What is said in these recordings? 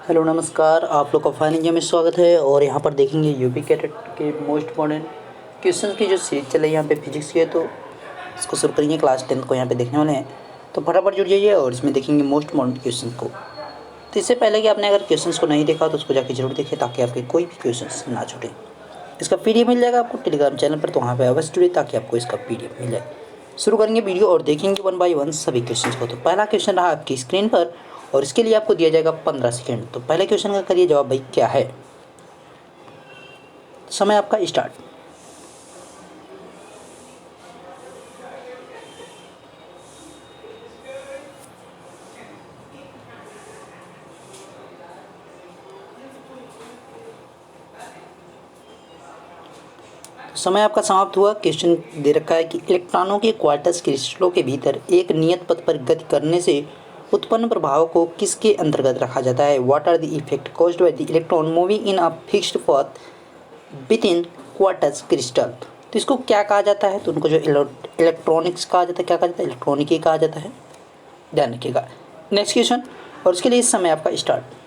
Hello नमस्कार, आप लोग का फाइनल एग्जाम में स्वागत है। और यहाँ पर देखेंगे यूपी कैडेट के मोस्ट इम्पॉर्टेंट क्वेश्चन की जो सीरीज चल रही है यहाँ पे फिजिक्स की है, तो इसको शुरू करेंगे। क्लास 10 को यहाँ पे देखने वाले हैं, तो फटाफट जुड़ जाइए और इसमें देखेंगे मोस्ट इम्पॉर्टेंट क्वेश्चन को। तो इससे पहले कि आपने अगर क्वेश्चन को नहीं देखा तो उसको जाके जरूर देखें ताकि आपके कोई भी क्वेश्चन ना छूटे। इसका PDF मिल जाएगा आपको टेलीग्राम चैनल पर, तो वहाँ पर अवश्य जुड़िए ताकि आपको इसका PDF मिल जाए। शुरू करेंगे वीडियो और देखेंगे 1 बाय 1 सभी क्वेश्चन को। तो पहला क्वेश्चन रहा आपकी स्क्रीन पर और इसके लिए आपको दिया जाएगा 15 सेकंड। तो पहले क्वेश्चन का करिए जवाब भाई क्या है। समय आपका स्टार्ट। समय आपका समाप्त हुआ। क्वेश्चन दे रखा है कि इलेक्ट्रॉनों के क्वार्टज क्रिस्टलों के भीतर एक नियत पथ पर गति करने से उत्पन्न प्रभाव को किसके अंतर्गत रखा जाता है। What are the effect caused by the electron moving in a fixed path within quartz crystal. तो इसको क्या कहा जाता है, तो उनको जो इलेक्ट्रॉनिक्स कहा जाता है, क्या कहा जाता है, इलेक्ट्रॉनिक ही कहा जाता है। ध्यान रखिएगा। नेक्स्ट क्वेश्चन, और इसके लिए इस समय आपका स्टार्ट।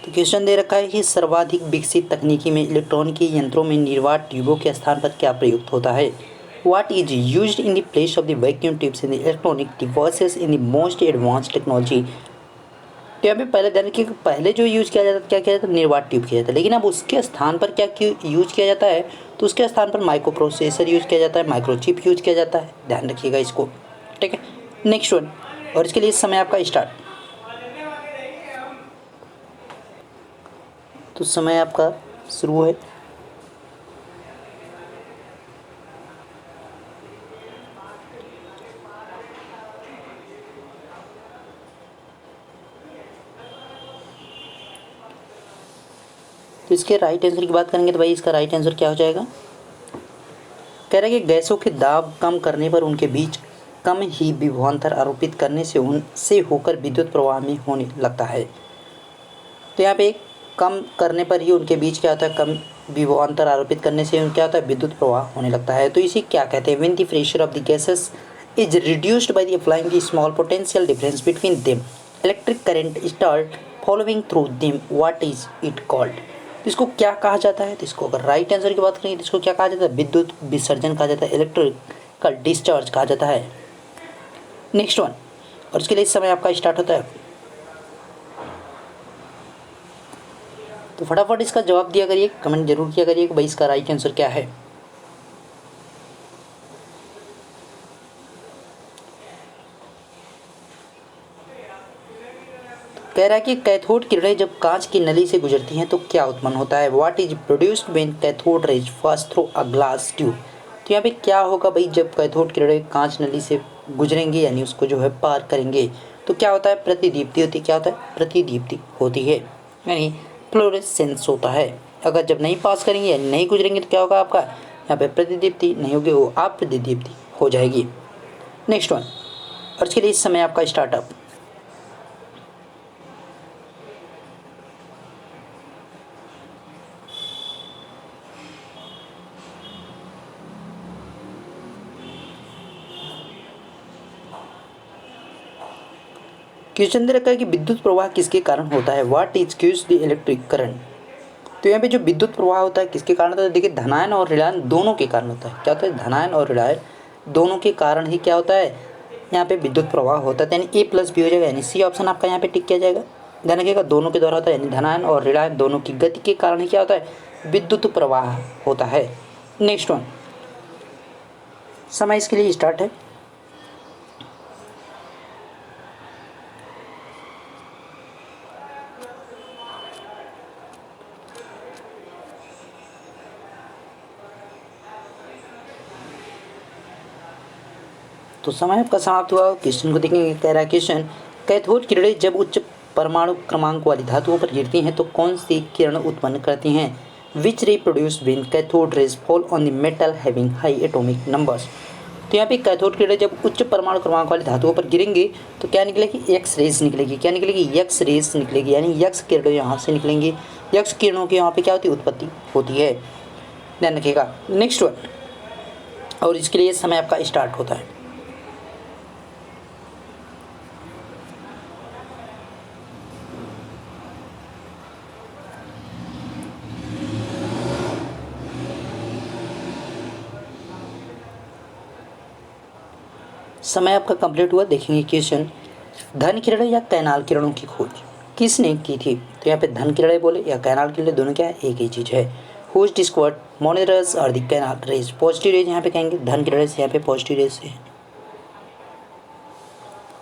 तो क्वेश्चन दे रखा है कि सर्वाधिक विकसित तकनीकी में इलेक्ट्रॉनिकी यंत्रों में निर्वात ट्यूबों के स्थान पर क्या प्रयुक्त होता है। What is used in the place of the vacuum tubes in the electronic devices in the most advance technology. तो यहाँ पे पहले ध्यान रखिए कि पहले जो यूज़ किया जाता था क्या किया जाता है, निर्वात ट्यूब किया जाता है। लेकिन अब उसके स्थान पर क्या यूज़ किया जाता है, तो उसके स्थान पर माइक्रो प्रोसेसर यूज़ किया जाता है, माइक्रोचिप यूज़ किया जाता है। ध्यान रखिएगा इसको, ठीक है। नेक्स्ट वन, और इसके लिए इस समय आपका स्टार्ट। तो समय आपका शुरू है। तो इसके राइट आंसर की बात करेंगे तो भाई इसका राइट आंसर क्या हो जाएगा। कह रहा है कि गैसों के दाब कम करने पर उनके बीच कम ही विभवांतर आरोपित करने से उनसे होकर विद्युत प्रवाह में होने लगता है। तो यहाँ पे कम करने पर ही उनके बीच क्या होता है, कम विभवांतर आरोपित करने से क्या होता है, विद्युत प्रवाह होने लगता है। तो इसे क्या कहते हैं, when the pressure of the gases is reduced by the applying the small potential difference between them electric current start following through them, what is it called. तो इसको क्या कहा जाता है, तो इसको अगर राइट आंसर की बात करेंगे तो इसको क्या कहा जाता है, विद्युत विसर्जन कहा जाता है, इलेक्ट्रिकल डिस्चार्ज कहा जाता है। नेक्स्ट वन, और इसके लिए इस समय आपका स्टार्ट होता है। तो फटाफट इसका जवाब दिया करिए, कमेंट जरूर किया करिए कि भाई इसका राइट आंसर क्या है। कह रहा है कि कैथोड किरणें जब कांच की नली से गुजरती हैं तो क्या उत्पन्न होता है। What is produced when cathode rays pass through a glass tube. तो यहाँ पे क्या होगा भाई, जब कैथोड किरणें कांच नली से गुजरेंगे यानी उसको जो है पार करेंगे तो क्या होता है, प्रतिदीप्ति होती है। क्या होता है, प्रतिदीप्ति होती है, यानी फ्लोरेसेंस होता है। अगर जब नहीं पास करेंगे यानी नहीं गुजरेंगे तो क्या होगा आपका, यहाँ पे प्रतिदीप्ति नहीं होगी, वो आप प्रतिदीप्ति हो जाएगी। नेक्स्ट वन, और इसके लिए इस समय आपका स्टार्टअप। क्वेश्चन दे रखा है कि विद्युत प्रवाह किसके कारण होता है। What is cause the electric current. तो यहाँ पे जो विद्युत प्रवाह होता है किसके कारण होता है, देखिए धनायन और ऋणायन दोनों के कारण होता है। क्या होता है, धनायन और ऋणायन दोनों के कारण ही क्या होता है, यहाँ पे विद्युत प्रवाह होता है। यानी A+B हो जाएगा, यानी सी ऑप्शन आपका यहाँ पे टिक किया जाएगा। ध्यान रखिएगा, दोनों के द्वारा होता है, यानी धनायन और ऋणायन दोनों की गति के कारण ही क्या होता है, विद्युत प्रवाह होता है। नेक्स्ट वन, समय इसके लिए स्टार्ट है। तो समय आपका समाप्त हुआ। क्वेश्चन को देखेंगे। कह रहा है क्वेश्चन, कैथोड किरणें जब उच्च परमाणु क्रमांक वाली धातुओं पर गिरती हैं तो कौन सी किरण उत्पन्न करती हैं। विच रे produce when cathode rays fall on the metal having high atomic numbers. तो यहाँ पे कैथोड किरणें जब उच्च परमाणु क्रमांक वाली धातुओं पर गिरेंगे तो क्या निकलेगी, एक्स रेज निकलेगी। क्या निकलेगी, एक्स रेज निकलेगी, यानी एक्स किरणें यहाँ से निकलेंगी। एक्स किरणों की यहाँ पे क्या होती है, उत्पत्ति होती है, ध्यान रखिएगा। नेक्स्ट वन, और इसके लिए समय आपका स्टार्ट होता है। समय आपका कंप्लीट हुआ। देखेंगे क्वेश्चन, धन किरणें या कैनाल किरणों की खोज किसने की थी। तो यहाँ पे धन किरणें बोले या कैनाल किरणें, दोनों क्या है, एक ही चीज़ है। हुज डिस्कवर्ड मोनेरस और the canal raise. Positive raise यहाँ पे कहेंगे धन किरणें से, यहाँ पे पॉजिटिव रेज से,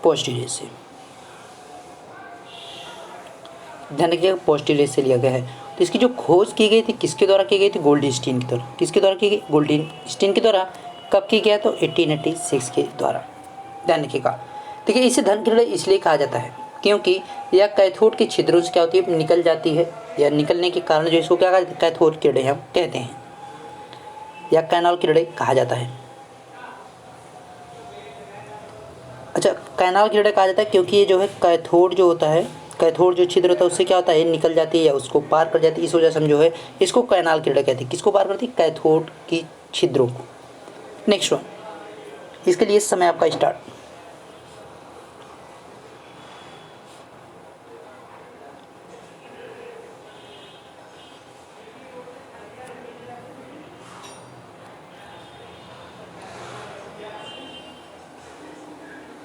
पॉजिटिव रेज से ध्यान रखिएगा, पॉजिटिव रेज से लिया गया है। तो इसकी जो खोज की गई थी किसके द्वारा की गई थी, गोल्डस्टीन के द्वारा। किसके द्वारा की गई, गोल्डस्टीन के द्वारा। कब की गया, तो 1886 के द्वारा, ध्यान रखिएगा। देखिए इसे धन किरणें इसलिए कहा जाता है क्योंकि यह कैथोड के छिद्रों से क्या होती है, निकल जाती है, या निकलने के कारण जो इसको क्या कहते हैं, कैथोड किरणें हम कहते हैं, या कैनाल किरणें कहा जाता है। अच्छा, कैनाल किरणें कहा जाता है क्योंकि ये जो है कैथोड जो होता है, कैथोड जो छिद्र होता है उससे क्या होता है, निकल जाती है या उसको पार कर जाती है, इस वजह से हम जो है इसको कैनाल किरणें कहते हैं। किसको पार करती है, कैथोड की छिद्रों को। नेक्स्ट वन, इसके लिए समय आपका स्टार्ट।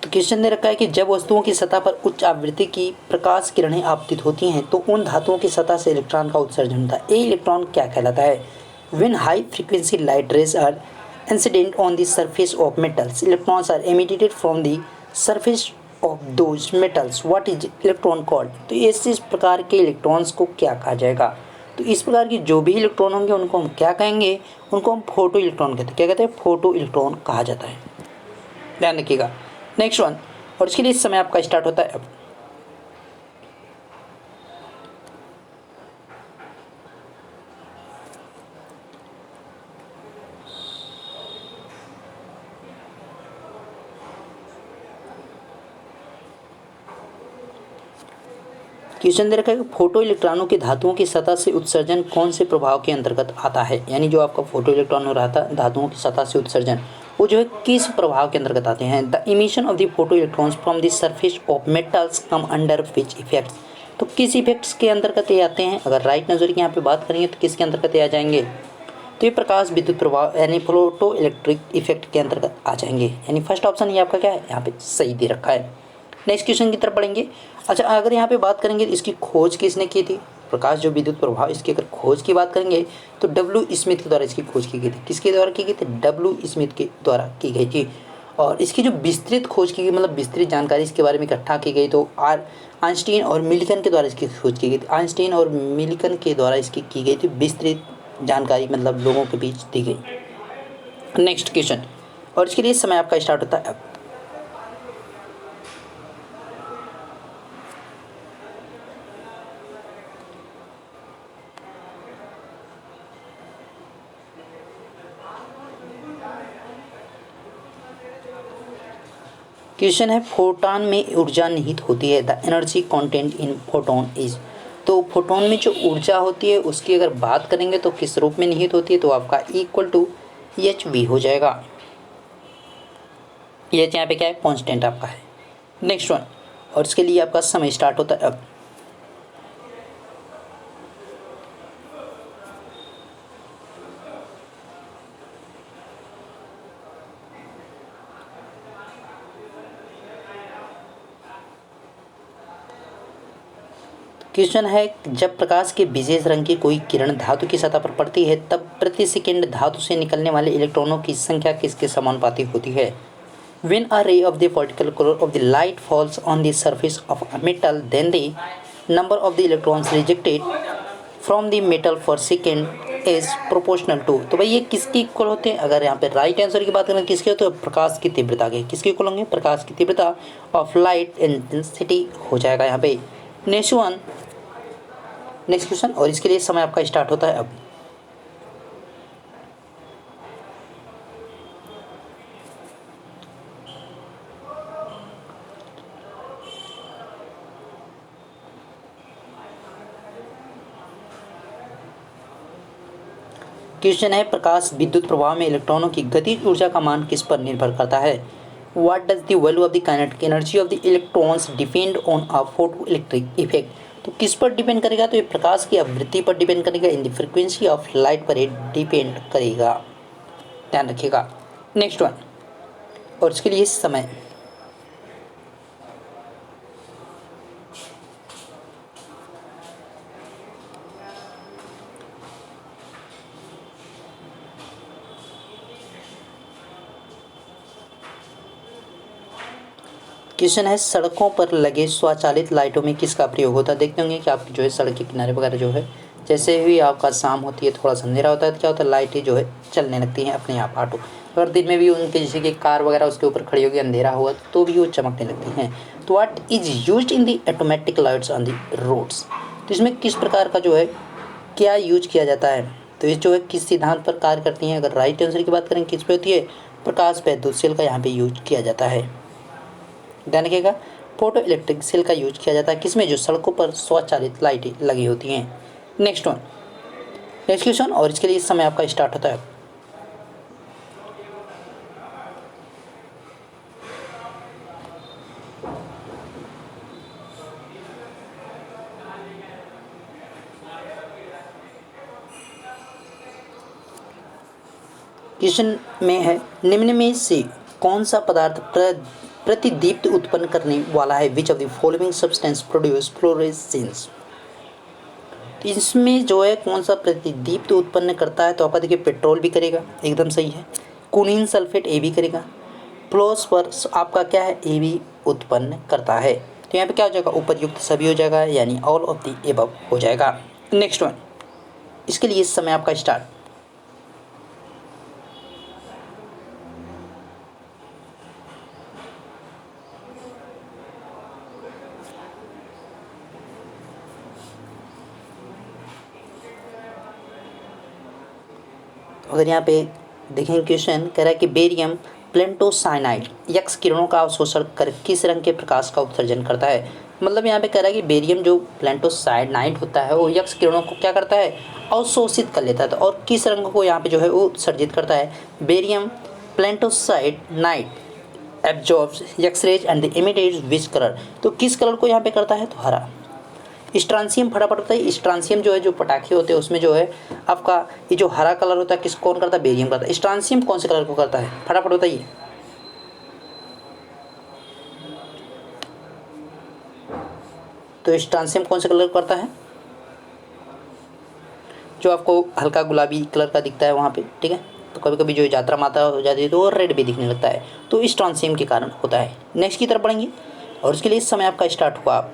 क्वेश्चन दे रखा है कि जब वस्तुओं की सतह पर उच्च आवृत्ति की प्रकाश किरणें आपतित होती हैं तो उन धातुओं की सतह से इलेक्ट्रॉन का उत्सर्जन होता है। ये इलेक्ट्रॉन क्या कहलाता है। When high frequency light rays are incident on the surface of metals, electrons are emitted from the surface of those metals, what is electron called. तो इस प्रकार के इलेक्ट्रॉन्स को क्या कहा जाएगा। तो इस प्रकार की जो भी इलेक्ट्रॉन होंगे उनको हम क्या कहेंगे, उनको हम फोटो इलेक्ट्रॉन कहते हैं। क्या कहते हैं, फोटो इलेक्ट्रॉन कहा जाता है, ध्यान रखिएगा। नेक्स्ट वन, और इसके लिए इस समय आपका स्टार्ट होता है अब। क्वेश्चन दे रखा है कि फोटो इलेक्ट्रॉनों की धातुओं की सतह से उत्सर्जन कौन से प्रभाव के अंतर्गत आता है। यानी जो आपका फोटो इलेक्ट्रॉन हो रहा था, धातुओं की सतह से उत्सर्जन, वो जो है किस प्रभाव के अंतर्गत आते हैं। The emission of the photo electrons from the surface of metals come under which effects. तो किस इफेक्ट्स के अंतर्गत ये आते हैं। अगर राइट नज़र की यहाँ पे बात करेंगे तो किसके अंतर्गत ये आ जाएंगे, तो ये प्रकाश विद्युत प्रभाव यानी फोटो इलेक्ट्रिक इफेक्ट के अंतर्गत आ जाएंगे। यानी फर्स्ट ऑप्शन ये आपका क्या है, यहाँ पे सही दे रखा है। नेक्स्ट क्वेश्चन की तरफ बढ़ेंगे। अच्छा, अगर यहाँ पे बात करेंगे तो इसकी खोज किसने की थी, प्रकाश जो विद्युत प्रभाव, इसकी अगर खोज की बात करेंगे तो डब्ल्यू स्मिथ के द्वारा इसकी खोज की गई थी। किसके द्वारा की गई थी, डब्ल्यू स्मिथ के द्वारा की गई थी। और इसकी जो विस्तृत खोज की गई, मतलब विस्तृत जानकारी इसके बारे में इकट्ठा की गई, तो आइंस्टीन और मिल्टन के द्वारा इसकी खोज की गई थी। आइंस्टीन और मिल्टन के द्वारा इसकी की गई थी विस्तृत जानकारी, मतलब लोगों के बीच दी गई। नेक्स्ट क्वेश्चन, और इसके लिए समय आपका स्टार्ट होता है अब। क्वेश्चन है, फोटॉन में ऊर्जा निहित होती है। The energy content in photon is. तो फोटोन में जो ऊर्जा होती है उसकी अगर बात करेंगे तो किस रूप में निहित होती है, तो आपका इक्वल टू HV हो जाएगा। ये यहाँ पे क्या है, कांस्टेंट आपका है। नेक्स्ट वन, और इसके लिए आपका समय स्टार्ट होता है अब। क्वेश्चन है, जब प्रकाश के विशेष रंग की कोई किरण धातु की सतह पर पड़ती है तब प्रति सेकंड धातु से निकलने वाले इलेक्ट्रॉनों की संख्या किसके समानुपाती होती है। When a ray of the particular color of the light falls on the surface of a metal, then the number of the electrons rejected from the metal per second is proportional to। तो भाई ये किसके equal होते हैं। अगर यहाँ पे right answer की बात करें किसके होते हैं, प्रकाश की तीव्रता के। किसके इक्वल होंगे, प्रकाश की तीव्रता ऑफ लाइट इंटेंसिटी हो जाएगा यहाँ पे। नेक्स्ट वन, नेक्स्ट क्वेश्चन, और इसके लिए समय आपका स्टार्ट होता है अब। क्वेश्चन है प्रकाश विद्युत प्रवाह में इलेक्ट्रॉनों की गतिज ऊर्जा का मान किस पर निर्भर करता है। What does the value of the kinetic energy of the electrons depend on a photo electric effect. तो किस पर डिपेंड करेगा, तो ये प्रकाश की आवृत्ति पर डिपेंड करेगा, in the frequency of light पर ये डिपेंड करेगा, ध्यान रखिएगा। नेक्स्ट वन, और इसके लिए समय। क्वेश्चन है सड़कों पर लगे स्वचालित लाइटों में किसका प्रयोग होता है। देखते होंगे कि आप जो है सड़क के किनारे वगैरह जो है जैसे ही आपका शाम होती है, थोड़ा सा अंधेरा होता है, तो क्या होता है लाइटें जो है चलने लगती हैं अपने आप ऑटो। अगर दिन में भी उनके जैसे कि कार वगैरह उसके ऊपर खड़ी होगी, अंधेरा हुआ तो भी वो चमकने लगती हैं। तो what is used in the automatic lights on the roads. तो इसमें किस प्रकार का जो है क्या यूज किया जाता है, तो ये जो है किस सिद्धांत पर कार्य करती हैं। अगर राइट आंसर की बात करें किस पे होती है, प्रकाश वैद्युत सेल का यहाँ पे यूज किया जाता है, ध्यान रखिएगा। फोटो इलेक्ट्रिक सेल का यूज किया जाता है किसमें, जो सड़कों पर स्वचालित लाइटें लगी होती हैं। नेक्स्ट वन, नेक्स्ट क्वेश्चन, और इसके लिए इस समय आपका स्टार्ट होता है। क्वेश्चन में है निम्न में से कौन सा पदार्थ प्रतिदीप्त उत्पन्न करने वाला है। Which of the following substance produce fluorescence. इसमें जो है कौन सा प्रतिदीप्त उत्पन्न करता है, तो आपका देखिए पेट्रोल भी करेगा, एकदम सही है। कुनीन सल्फेट ए भी करेगा। फ्लोस्फरस आपका क्या है, ए भी उत्पन्न करता है। तो यहाँ पे क्या हो जाएगा, उपयुक्त सभी हो जाएगा, यानी ऑल ऑफ द एबव हो जाएगा। नेक्स्ट वन, इसके लिए इस समय आपका स्टार्ट। अगर यहाँ पे देखें क्वेश्चन कह रहा है कि बेरियम प्लेंटोसाइनाइड यक्स किरणों का अवशोषण कर किस रंग के प्रकाश का उत्सर्जन करता है। मतलब यहाँ पे कह रहा है कि बेरियम जो प्लेंटोसाइनाइड होता है वो यक्स किरणों को क्या करता है, अवशोषित कर लेता है। तो और किस रंग को यहाँ पे जो है वो उत्सर्जित करता है, barium platinocyanide absorbs X rays and imitates which colour. तो किस कलर को यहाँ पे करता है, तो हरा। स्ट्रांसियम फटाफट होता है, स्ट्रांसियम जो है जो पटाखे होते हैं उसमें जो है आपका ये जो हरा कलर होता है किस कौन करता है, बेरियम करता है। स्ट्रांसियम कौन से कलर को करता है, फटाफट बताइए। तो स्ट्रांसियम कौन से कलर को करता है, जो आपको हल्का गुलाबी कलर का दिखता है वहाँ पे, ठीक है। तो कभी कभी जो यात्रा माता हो जाती है तो वो रेड भी दिखने लगता है, तो स्ट्रांसियम के कारण होता है। नेक्स्ट की तरफ बढ़ेंगे, और उसके लिए इस समय आपका स्टार्ट हुआ। आप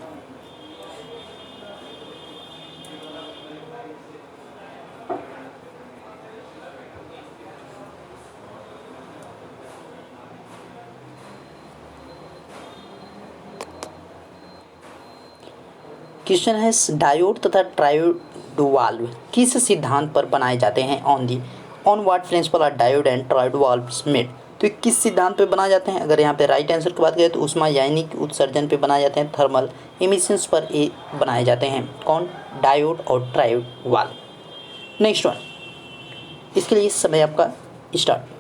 क्वेश्चन है डायोड तथा ट्रायोड वाल्व किस सिद्धांत पर बनाए जाते हैं, on what principle are diode and triode valves made. तो ये किस सिद्धांत पे बनाए जाते हैं। अगर यहाँ पे राइट आंसर की बात करें तो ऊष्मायनिक उत्सर्जन पे बनाए जाते हैं, थर्मल इमिशंस पर ये बनाए जाते हैं, कौन, डायोड और ट्रायोड वाल्व। नेक्स्ट वन, इसके लिए इस समय आपका स्टार्ट।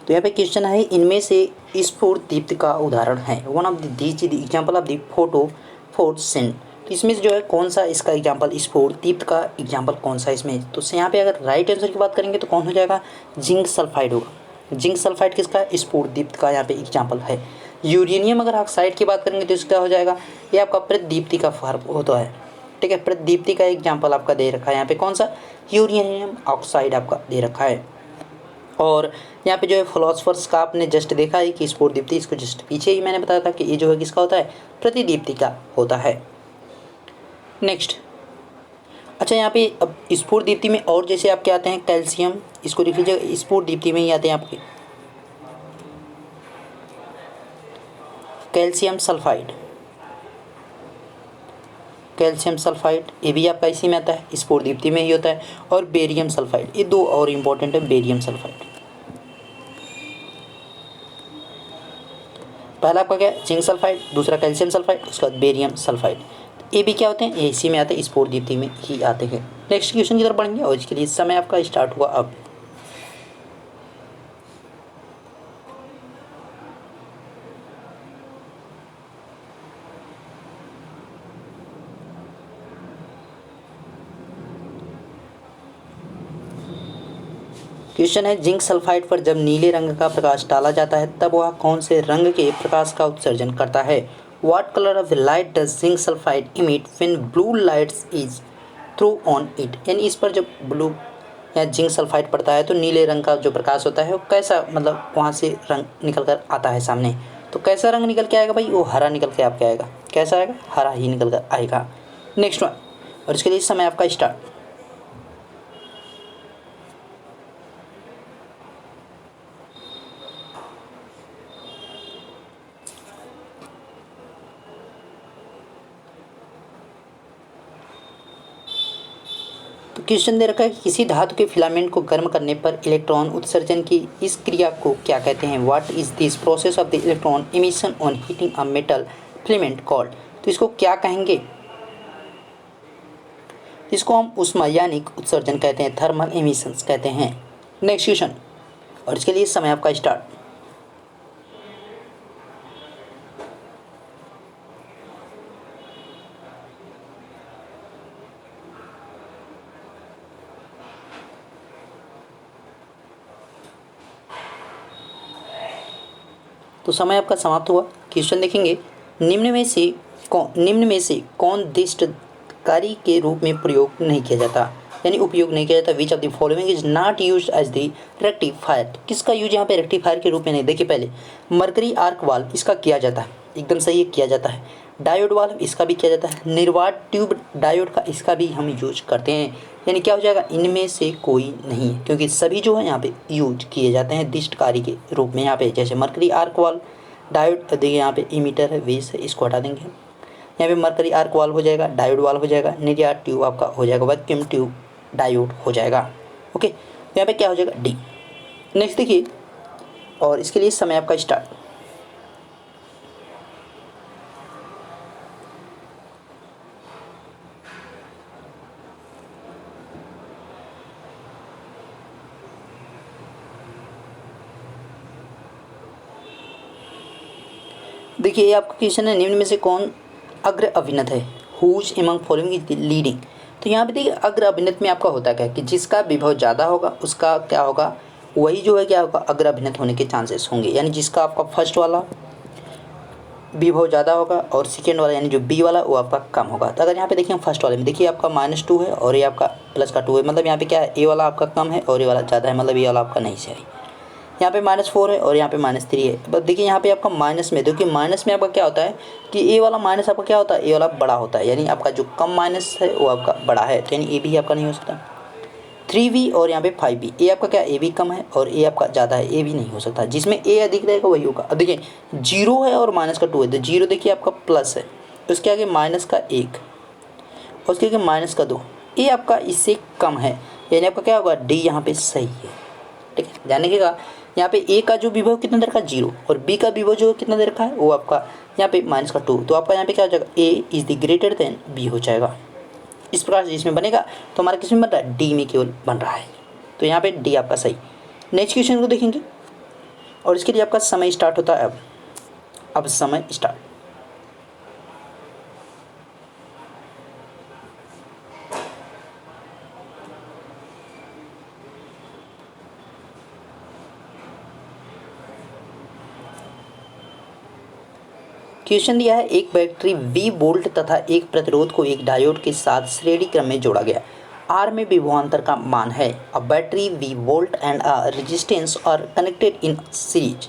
तो यहाँ पे क्वेश्चन है इनमें से स्फुर दीप्त का उदाहरण है, one of these the example of the फोटोसेंट। तो इसमें से जो है कौन सा इसका एग्जाम्पल, स्फुर दीप्त का एग्जाम्पल कौन सा इसमें। तो यहाँ पे अगर राइट आंसर की बात करेंगे तो कौन हो जाएगा, जिंक सल्फाइड होगा। जिंक सल्फाइड किसका, स्फुर दीप्त का यहाँ पे एग्जाम्पल है। यूरेनियम अगर ऑक्साइड की बात करेंगे तो इसका हो जाएगा, ये आपका प्रदीप्ति का फॉर्म होता है, ठीक है। प्रदीप्ति का एग्जाम्पल आपका दे रखा है यहाँ पे, कौन सा, यूरेनियम ऑक्साइड आपका दे रखा है। और यहाँ पे जो है फिलोसफर्स का आपने जस्ट देखा है कि स्फुर दीप्ति, इसको जस्ट पीछे ही मैंने बताया था कि ये जो है किसका होता है, प्रतिदीप्ति का होता है। नेक्स्ट, अच्छा यहाँ पे अब स्फुर दीप्ति में और जैसे आपके आते हैं कैल्शियम, इसको लिख लीजिएगा, स्फुर दीप्ति में ही आते हैं आपके कैल्शियम सल्फाइड। कैल्शियम सल्फाइड, ये भी आपका इसी में आता है, स्फोट दीप्ति में ही होता है। और बेरियम सल्फाइड, ये दो और इम्पोर्टेंट है, बेरियम सल्फाइड। पहला आपका क्या है, जिंक सल्फाइड, दूसरा कैल्शियम सल्फाइड, उसके बाद बेरियम सल्फाइड। ये भी क्या होते हैं, ये इसी में आते हैं, स्फोट दीप्ति में ही आते हैं। नेक्स्ट क्वेश्चन की तरफ बढ़ेंगे और इसके लिए समय आपका स्टार्ट हुआ अब। क्वेश्चन है, जिंक सल्फाइड पर जब नीले रंग का प्रकाश डाला जाता है तब वह कौन से रंग के प्रकाश का उत्सर्जन करता है? What colour of light does zinc sulphide emit when blue lights is through on it? यानी इस पर जब ब्लू या जिंक सल्फाइड पड़ता है तो नीले रंग का जो प्रकाश होता है वो कैसा, मतलब वहाँ से रंग निकल कर आता है सामने। तो कैसा रंग निकल के आएगा भाई, वो हरा निकल के आपके आएगा। कैसा आएगा, हरा ही निकल कर आएगा। नेक्स्ट वन, और इसके लिए समय आपका स्टार्ट। तो क्वेश्चन दे रखा है कि किसी धातु के फिलामेंट को गर्म करने पर इलेक्ट्रॉन उत्सर्जन की इस क्रिया को क्या कहते हैं? What is this process of the electron emission on heating a metal filament called? तो इसको क्या कहेंगे? इसको हम ऊष्मायानिक उत्सर्जन कहते हैं, थर्मल एमिशंस कहते हैं। नेक्स्ट क्वेश्चन, और इसके लिए समय आपका स्टार्ट। तो समय आपका समाप्त हुआ। क्वेश्चन देखेंगे, निम्न में से कौन दिष्टकारी के रूप में प्रयोग नहीं किया जाता, यानी उपयोग नहीं किया जाता? Which of the following is not used as the rectifier? किसका यूज यहाँ पे रेक्टिफायर के रूप में नहीं? देखिए पहले, मरकरी आर्क वाल्व इसका किया जाता है, एकदम सही है, किया जाता है। डायोड वाल्व इसका भी किया जाता है। निर्वात ट्यूब डायोड का इसका भी हम यूज करते हैं। यानी क्या हो जाएगा, इनमें से कोई नहीं है, क्योंकि सभी जो है यहाँ पे यूज किए जाते हैं दिष्टकारी के रूप में। यहाँ पे जैसे मरकरी आर्क वाल्व, डायोड, देखिए यहाँ पे इमीटर है, वेस है, इसको हटा देंगे। यहाँ पे मरकरी आर्क वाल्व हो जाएगा, डायोड वाल्व हो जाएगा, निर्वात ट्यूब आपका हो जाएगा, वैक्यूम ट्यूब डायोड हो जाएगा। ओके, यहाँ पे क्या हो जाएगा, डी। नेक्स्ट देखिए, और इसके लिए समय आपका स्टार्ट। देखिए ये आपका क्वेश्चन है, निम्न में से कौन अग्र अभिनत है? Who's among following is leading? तो यहाँ पे देखिए अग्र अभिनत में आपका होता क्या है कि जिसका विभव ज़्यादा होगा उसका क्या होगा, वही जो है क्या होगा, अग्र अभिनत होने के चांसेस होंगे। यानी जिसका आपका फर्स्ट वाला विभव ज़्यादा होगा और सेकेंड वाला यानी जो बी वाला वो आपका कम होगा। तो अगर यहाँ पे देखिए फर्स्ट वाले में देखिए आपका -2 है और ये आपका +2 है, मतलब यहाँ पे क्या है, ए वाला आपका कम है और ये वाला ज़्यादा है, मतलब ये वाला आपका नहीं सही। यहाँ पे -4 है और यहाँ पे -3 है। अब देखिए यहाँ पे आपका माइनस में, देखिए माइनस में आपका क्या होता है कि ए वाला माइनस आपका क्या होता है, ए वाला बड़ा होता है, यानी आपका जो कम माइनस है वो आपका बड़ा है, तो यानी ए भी आपका नहीं हो सकता। 3v और यहाँ पे 5v, ए आपका क्या, ए भी कम है और ए आपका ज़्यादा है, ए भी नहीं हो सकता। जिसमें ए अधिक रहेगा वही होगा। अब देखिए 0 है और -2 है, तो 0 देखिए आपका प्लस है, उसके आगे -1 और उसके आगे -2, ए आपका इससे कम है, यानी आपका क्या होगा, डी यहाँ पे सही है। ठीक है, ध्यान रखिएगा, यहाँ पे ए का जो विभव कितना दे रखा है, 0, और बी का विभव जो कितना दे रखा है वो आपका यहाँ पे -2, तो आपका यहाँ पे क्या हो जाएगा, A is the greater than B हो जाएगा। इस प्रकार से इसमें बनेगा, तो हमारा किस में बन रहा है, डी में केवल बन रहा है, तो यहाँ पे डी आपका सही। नेक्स्ट क्वेश्चन को देखेंगे और इसके लिए आपका समय स्टार्ट होता है अब समय स्टार्ट। क्वेश्चन दिया है, एक बैटरी V वोल्ट तथा एक प्रतिरोध को एक डायोड के साथ श्रेणी क्रम में जोड़ा गया, R में विभवांतर का मान है। A battery V volt and a resistance R connected in series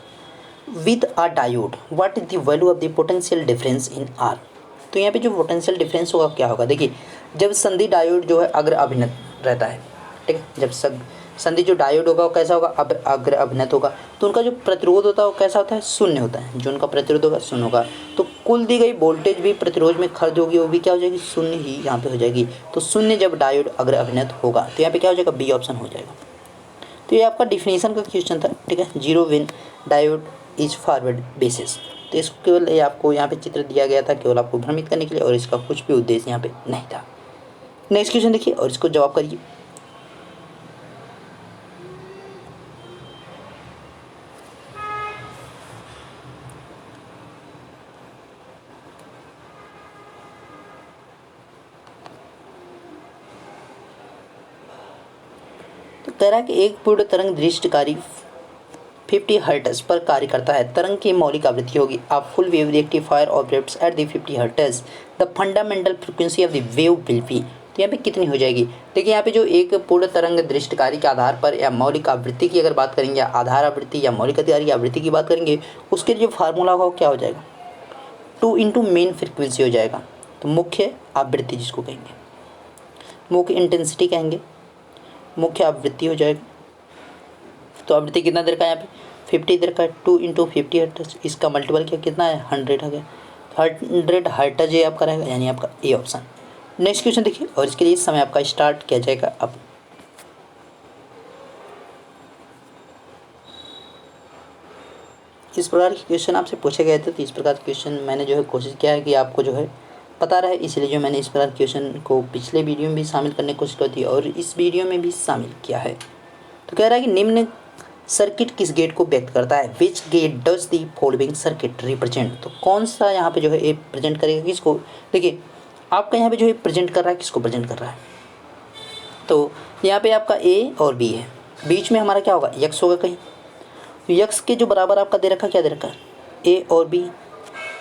with a diode, what is the value of the potential difference in R? तो यहाँ पे जो पोटेंशियल डिफरेंस होगा क्या होगा, देखिए जब संधि डायोड जो है अग्र अभिनत रहता है, ठीक है, जब संधि जो डायोड होगा वो कैसा होगा, अब अग्र अभिनत होगा। तो उनका जो प्रतिरोध होता है वो कैसा होता है, शून्य होता है। जो उनका प्रतिरोध होगा शून्य होगा, तो कुल दी गई वोल्टेज भी प्रतिरोध में खर्च होगी वो भी क्या हो जाएगी, शून्य ही यहाँ पे हो जाएगी। तो शून्य जब डायोड अग्र अभिनत होगा तो यहाँ पे क्या हो जाएगा, बी ऑप्शन हो जाएगा। तो ये आपका डिफिनेशन का क्वेश्चन था, ठीक है। Zero when diode is forward basis. तो इसको केवल ये आपको यहाँ पे चित्र दिया गया था केवल आपको भ्रमित करने के लिए, और इसका कुछ भी उद्देश्य यहाँ पे नहीं था। नेक्स्ट क्वेश्चन देखिए और इसको जवाब करिए। तो कह रहा है कि एक पूर्ण तरंग दृष्टिकारी 50 हर्ट्ज पर कार्य करता है। तरंग की मौलिक आवृत्ति होगी। A full wave rectifier operates at the 50 hertz. The fundamental frequency of the wave will be. तो यहाँ पे कितनी हो जाएगी, देखिए यहाँ पे जो एक पूर्ण तरंग दृष्टिकारी के आधार पर या मौलिक आवृत्ति की अगर बात करेंगे, या आधार आवृत्ति या मौलिक अधिकारी आवृत्ति की बात करेंगे, उसके जो फार्मूला होगा वो क्या हो जाएगा, 2 इंटू मेन फ्रिक्वेंसी हो जाएगा। तो मुख्य आवृत्ति जिसको कहेंगे, मुख्य इंटेंसिटी कहेंगे, मुख्य आवृत्ति हो जाएगा। तो आवृत्ति कितना देर का है यहाँ पे 50 देर का, 2 इंटू 50 हर्ट्ज, इसका मल्टीपल क्या कितना है 100 आ गया। 100 हर्ट्ज ये आपका रहेगा, यानी आपका ए ऑप्शन। नेक्स्ट क्वेश्चन देखिए और इसके लिए समय आपका स्टार्ट किया जाएगा अब। इस प्रकार के क्वेश्चन आपसे पूछे गए थे, तो इस प्रकार के क्वेश्चन मैंने जो है कोशिश किया है कि आपको जो है पता रहे, इसलिए जो मैंने इस प्रकार क्वेश्चन को पिछले वीडियो में भी शामिल करने की कोशिश की थी और इस वीडियो में भी शामिल किया है। तो कह रहा है कि निम्न सर्किट किस गेट को व्यक्त करता है, which gate does the following circuit represent. तो कौन सा यहाँ पे जो है ये प्रेजेंट करेगा किसको, देखिए आपका यहाँ पे जो है प्रेजेंट कर रहा है किसको प्रेजेंट कर रहा है। तो यहाँ पे आपका ए और बी है, बीच में हमारा क्या होगा यक्स होगा कहीं। तो यक्स के जो बराबर आपका दे रखा क्या दे रखा है, ए और बी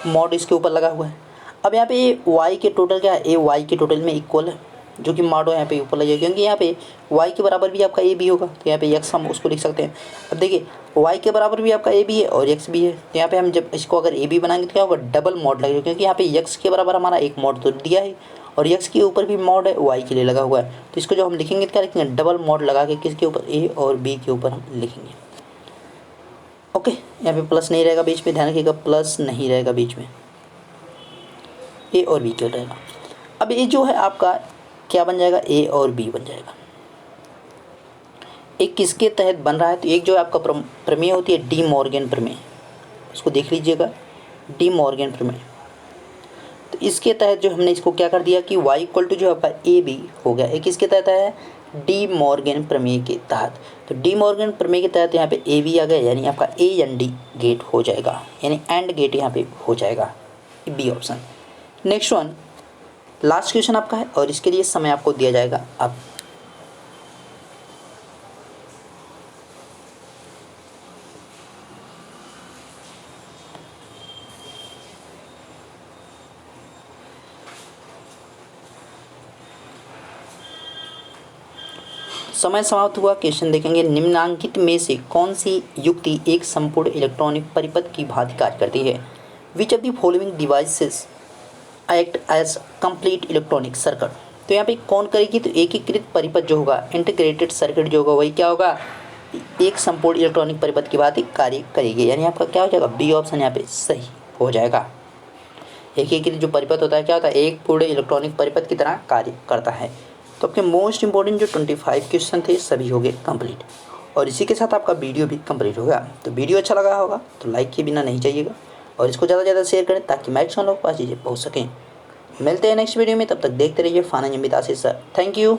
मॉड इसके ऊपर लगा हुआ है। अब यहाँ पे वाई के टोटल क्या है, ए वाई के टोटल में इक्वल है, जो कि मॉडो यहाँ पे ऊपर लगेगा, क्योंकि यहाँ पे y के बराबर भी आपका ए बी होगा। तो यहाँ पे x हम उसको लिख सकते हैं। अब देखिए y के बराबर भी आपका ए बी है और x भी है, तो यहाँ पे हम जब इसको अगर ए बी बनाएंगे तो क्या होगा डबल मॉड लगेगा, क्योंकि यहाँ पे x के बराबर हमारा एक मॉड तो दिया है और x के ऊपर भी मॉड है y के लिए लगा हुआ है। तो इसको जो हम लिखेंगे तो क्या लिखेंगे डबल मॉड लगा के किसके ऊपर, a और b के ऊपर हम लिखेंगे। ओके, यहाँ पे प्लस नहीं रहेगा बीच में, ध्यान रखिएगा प्लस नहीं रहेगा बीच में, a और b क्यों रहेगा। अब ये जो है आपका क्या बन जाएगा, ए और बी बन जाएगा। एक किसके तहत बन रहा है, तो एक जो आपका प्रमेय होती है डी मॉर्गन प्रमेय, उसको देख लीजिएगा डी मॉर्गन प्रमेय। तो इसके तहत जो हमने इसको क्या कर दिया कि y इक्वल टू जो आपका ए बी हो गया। एक किसके तहत है, डी मॉर्गन प्रमेय के तहत। तो डी मॉर्गन प्रमेय के तहत यहाँ पे ए बी आ गया, यानी आपका ए एन डी गेट हो जाएगा, यानी एंड गेट यहाँ पे हो जाएगा, B option. Next one last question आपका है और इसके लिए समय आपको दिया जाएगा अब। समय समाप्त हुआ। क्वेश्चन देखेंगे, निम्नांकित में से कौन सी युक्ति एक संपूर्ण इलेक्ट्रॉनिक परिपथ की भांति कार्य करती है। Which of the following devices act as complete electronic circuit. तो यहाँ पे कौन करेगी, तो एकीकृत परिपथ जो होगा, इंटीग्रेटेड सर्किट जो होगा वही क्या होगा, एक संपूर्ण इलेक्ट्रॉनिक परिपथ की बात कार्य करेगी, यानी आपका क्या हो जाएगा बी ऑप्शन यहाँ पे सही हो जाएगा। एकीकृत जो परिपथ होता है क्या होता है, एक पूर्ण इलेक्ट्रॉनिक परिपथ की तरह कार्य करता है। तो आपके मोस्ट इंपॉर्टेंट जो 25 क्वेश्चन थे सभी हो गए कंप्लीट, और इसी के साथ आपका वीडियो भी कंप्लीट होगा। तो वीडियो अच्छा लगा होगा तो लाइक के बिना नहीं चाहिएगा, और इसको ज़्यादा से ज़्यादा शेयर करें ताकि मैक्सिमम लोग पास चीज़ें पहुँच सकें। मिलते हैं नेक्स्ट वीडियो में, तब तक देखते रहिए फाना अमित आशीष सर। Thank you.